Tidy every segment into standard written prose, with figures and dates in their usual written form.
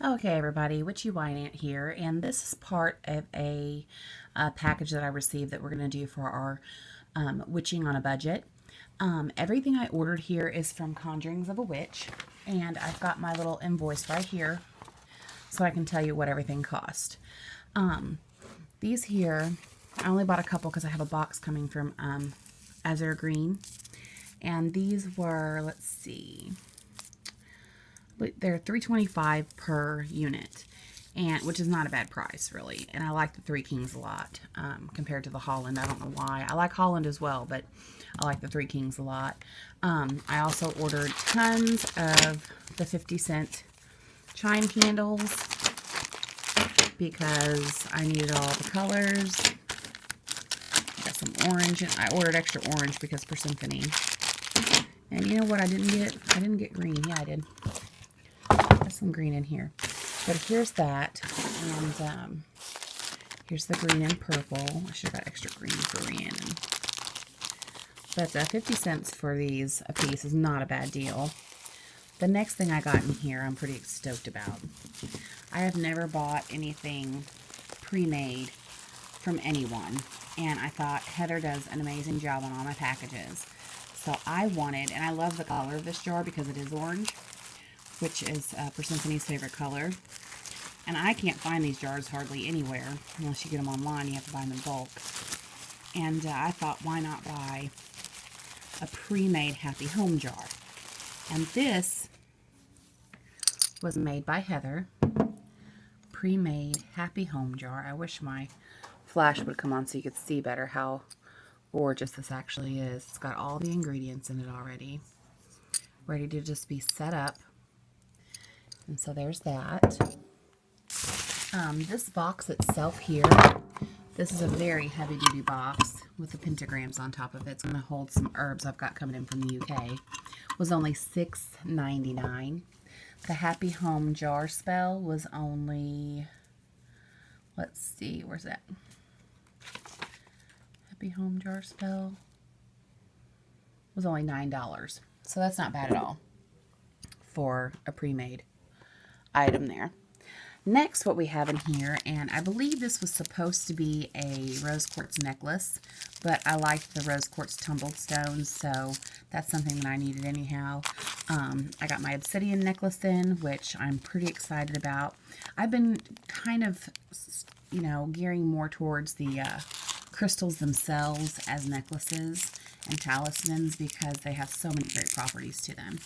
Okay, everybody, Witchy Ant here, and this is part of a package that I received that we're going to do for our witching on a budget. Everything I ordered here is from Conjurings of a Witch, and I've got my little invoice right here so I can tell you what everything cost. These here, I only bought a couple because I have a box coming from Azure Green, and these were, let's see, they're $3.25 per unit, and which is not a bad price really. And I like the Three Kings a lot compared to the Holland. I don't know why. I like Holland as well, but I like the Three Kings a lot. I also ordered tons of the 50-cent chime candles because I needed all the colors. Got some orange, and I ordered extra orange because for symphony. And you know what I didn't get? I didn't get green. Yeah, I did. Got some green in here. But here's that. And here's the green and purple. I should have got extra green for Rhiannon. But 50 cents for these a piece is not a bad deal. The next thing I got in here I'm pretty stoked about. I have never bought anything pre-made from anyone. And I thought Heather does an amazing job on all my packages. So I wanted, and I love the color of this jar because it is orange, which is Symphony's favorite color. And I can't find these jars hardly anywhere. Unless you get them online, you have to buy them in bulk. And I thought, why not buy a pre-made Happy Home jar? And this was made by Heather. Pre-made Happy Home jar. I wish my flash would come on so you could see better how gorgeous this actually is. It's got all the ingredients in it already. Ready to just be set up. And so there's that. This box itself here, this is a very heavy-duty box with the pentagrams on top of it. It's going to hold some herbs I've got coming in from the UK. Was only $6.99. The Happy Home jar spell was only, let's see, where's that? Happy Home jar spell was only $9. So that's not bad at all for a pre-made item there. Next, what we have in here, and I believe this was supposed to be a rose quartz necklace, but I liked the rose quartz tumbled stones, so that's something that I needed anyhow. I got my obsidian necklace in, which I'm pretty excited about. I've been kind of, you know, gearing more towards the crystals themselves as necklaces and talismans because they have so many great properties to them.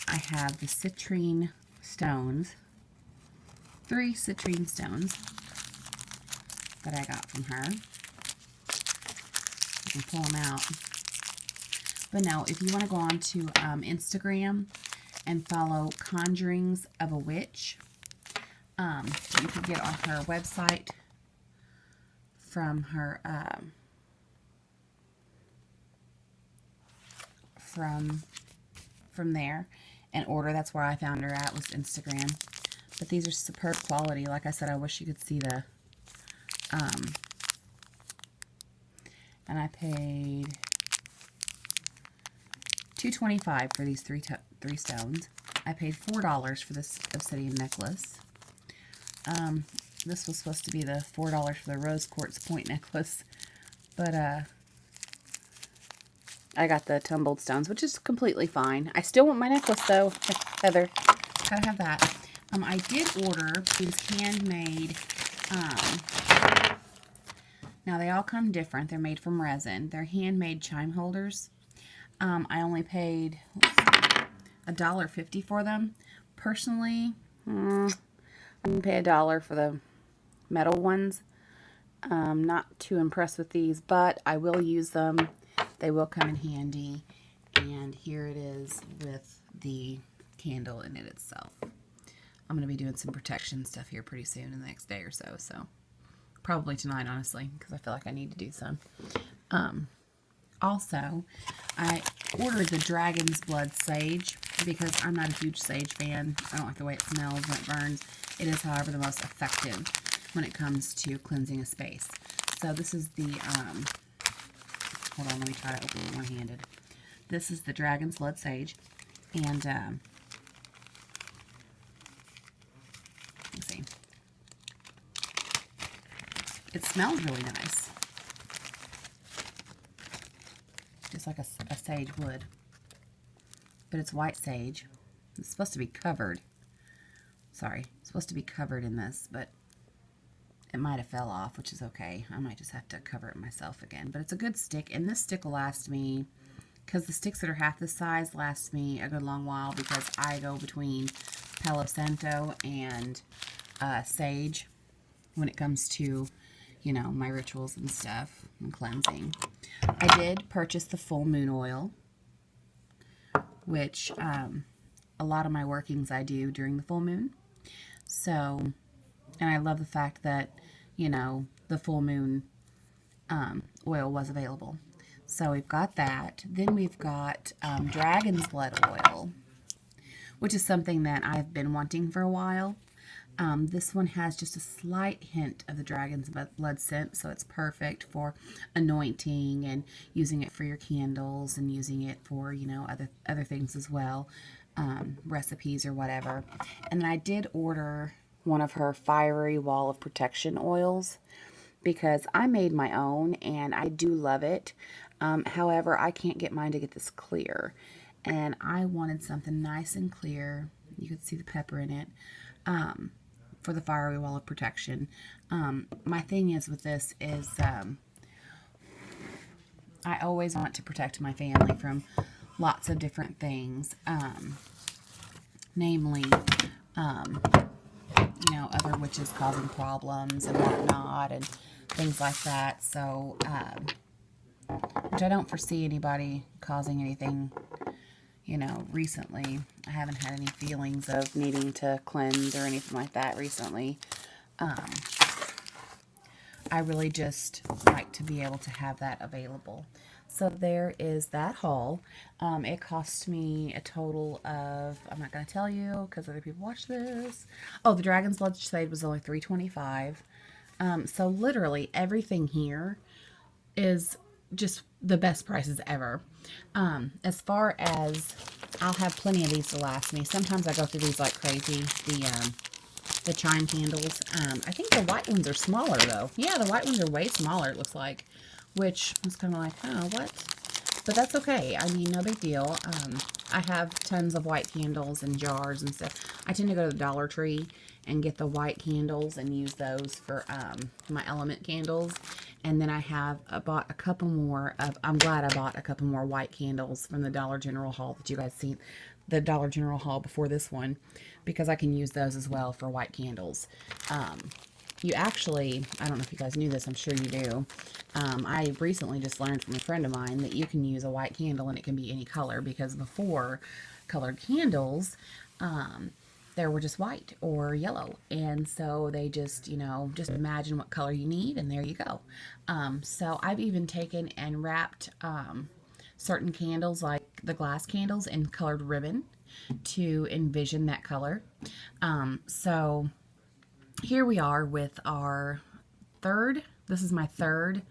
I have the citrine stones. 3 citrine stones that I got from her. You can pull them out. But no, if you want to go on to Instagram and follow Conjurings of a Witch, you can get on her website from her from there and order. That's where I found her at, was Instagram. But these are superb quality. Like I said, I wish you could see the, and I paid $2.25 for these three stones. I paid $4 for this obsidian necklace. This was supposed to be the $4 for the rose quartz point necklace, but I got the tumbled stones, which is completely fine. I still want my necklace though, Heather. Gotta have that. I did order these handmade, now they all come different. They're made from resin. They're handmade chime holders. I only paid $1.50 for them. Personally, I didn't pay $1 for the metal ones. Not too impressed with these, but I will use them. They will come in handy. And here it is with the candle in it itself. I'm going to be doing some protection stuff here pretty soon in the next day or so. So probably tonight, honestly, because I feel like I need to do some. Also, I ordered the Dragon's Blood Sage because I'm not a huge sage fan. I don't like the way it smells when it burns. It is, however, the most effective when it comes to cleansing a space. So this is the, hold on, let me try to open it one-handed. This is the Dragon's Blood Sage. And It smells really nice. Just like a sage would. But it's white sage. It's supposed to be covered. Sorry, it's supposed to be covered in this, but it might have fell off, which is okay. I might just have to cover it myself again. But it's a good stick, and this stick will last me, because the sticks that are half this size last me a good long while, because I go between Palo Santo and sage when it comes to, you know, my rituals and stuff and cleansing. I did purchase the full moon oil, which a lot of my workings I do during the full moon. So, and I love the fact that, you know, the full moon oil was available. So we've got that. Then we've got dragon's blood oil, which is something that I've been wanting for a while. This one has just a slight hint of the dragon's blood scent, so it's perfect for anointing and using it for your candles and using it for, you know, other things as well, recipes or whatever. And then I did order one of her fiery wall of protection oils because I made my own and I do love it. However, I can't get mine to get this clear, and I wanted something nice and clear. You could see the pepper in it. For the fiery wall of protection. My thing is with this is I always want to protect my family from lots of different things, namely, you know, other witches causing problems and whatnot and things like that. So, which I don't foresee anybody causing anything, you know, recently. I haven't had any feelings of needing to cleanse or anything like that recently. I really just like to be able to have that available. So there is that haul. It cost me a total of, I'm not going to tell you because other people watch this. Oh, the Dragon's Blood Shade was only $3.25. So literally everything here is just the best prices ever. As far as, I'll have plenty of these to last me. Sometimes I go through these like crazy. The chime candles. I think the white ones are smaller though. Yeah, the white ones are way smaller, it looks like, which was kind of like, oh, what? But that's okay. I mean, no big deal. I have tons of white candles and jars and stuff. I tend to go to the Dollar Tree and get the white candles and use those for my element candles. And then I bought a couple more of, I'm glad I bought a couple more white candles from the Dollar General haul that you guys seen, the Dollar General haul before this one, because I can use those as well for white candles. You actually, I don't know if you guys knew this, I'm sure you do. I recently just learned from a friend of mine that you can use a white candle and it can be any color, because before colored candles, they were just white or yellow. And so they just, you know, just imagine what color you need and there you go. So I've even taken and wrapped certain candles, like the glass candles, in colored ribbon to envision that color. So here we are with our third, this is my third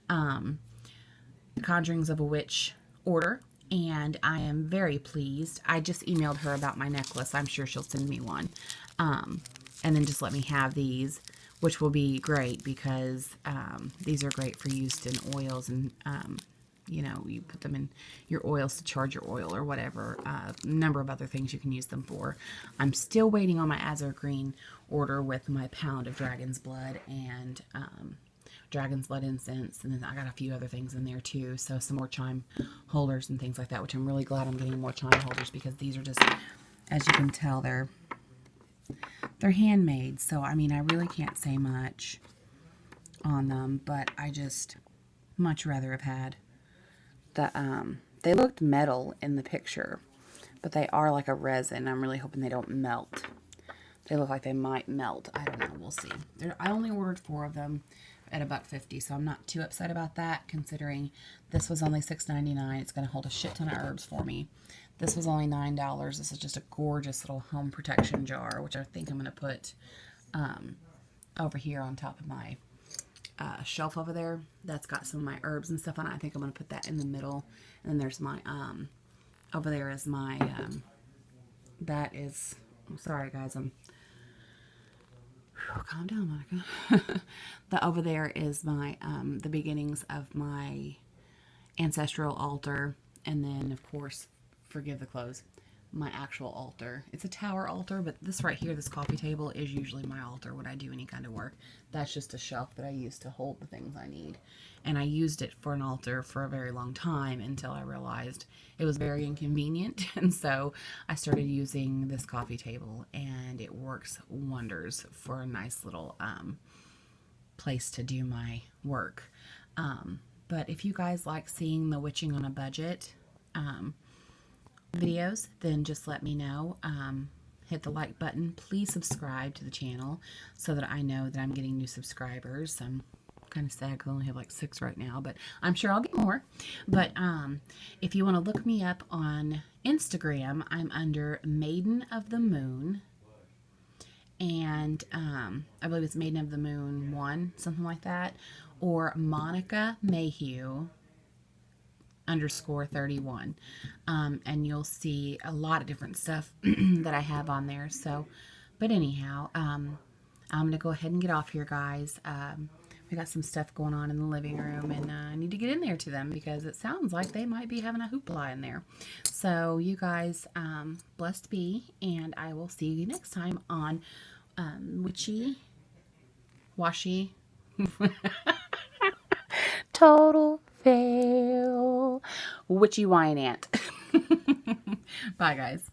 Conjurings of a Witch order, and I am very pleased. I just emailed her about my necklace. I'm sure she'll send me one. And then just let me have these, which will be great because these are great for use in oils and, you know, you put them in your oils to charge your oil or whatever. A number of other things you can use them for. I'm still waiting on my Azure Green order with my pound of Dragon's Blood and Dragon's Blood incense, and then I got a few other things in there too, so some more chime holders and things like that, which I'm really glad I'm getting more chime holders, because these are just, as you can tell, they're handmade. So I mean, I really can't say much on them, but I just much rather have had the they looked metal in the picture, but they are like a resin. I'm really hoping they don't melt. They look like they might melt. I don't know. We'll see. I only ordered 4 of them at $1.50, so I'm not too upset about that, considering this was only $6.99. It's going to hold a shit ton of herbs for me. This was only $9. This is just a gorgeous little home protection jar, which I think I'm going to put over here on top of my shelf over there. That's got some of my herbs and stuff on it. I think I'm going to put that in the middle. And then there's my, over there is my, that is, I'm sorry guys, Calm down, Monica. Over there is my the beginnings of my ancestral altar, and then of course, forgive the clothes, my actual altar. It's a tower altar, but this right here, this coffee table, is usually my altar when I do any kind of work. That's just a shelf that I use to hold the things I need. And I used it for an altar for a very long time until I realized it was very inconvenient. And so I started using this coffee table, and it works wonders for a nice little place to do my work. But if you guys like seeing the witching on a budget videos, then just let me know. Hit the like button. Please subscribe to the channel so that I know that I'm getting new subscribers. I'm kind of sad because I only have like 6 right now, but I'm sure I'll get more. But if you want to look me up on Instagram, I'm under Maiden of the Moon. And I believe it's Maiden of the Moon 1, something like that. Or Monica Mayhew _31. And you'll see a lot of different stuff that I have on there. So, but anyhow, I'm going to go ahead and get off here, guys. We got some stuff going on in the living room, and I need to get in there to them because it sounds like they might be having a hoopla in there. So you guys, blessed be, and I will see you next time on Witchy, Washy, Total Fail, Witchy Wine Ant. Bye, guys.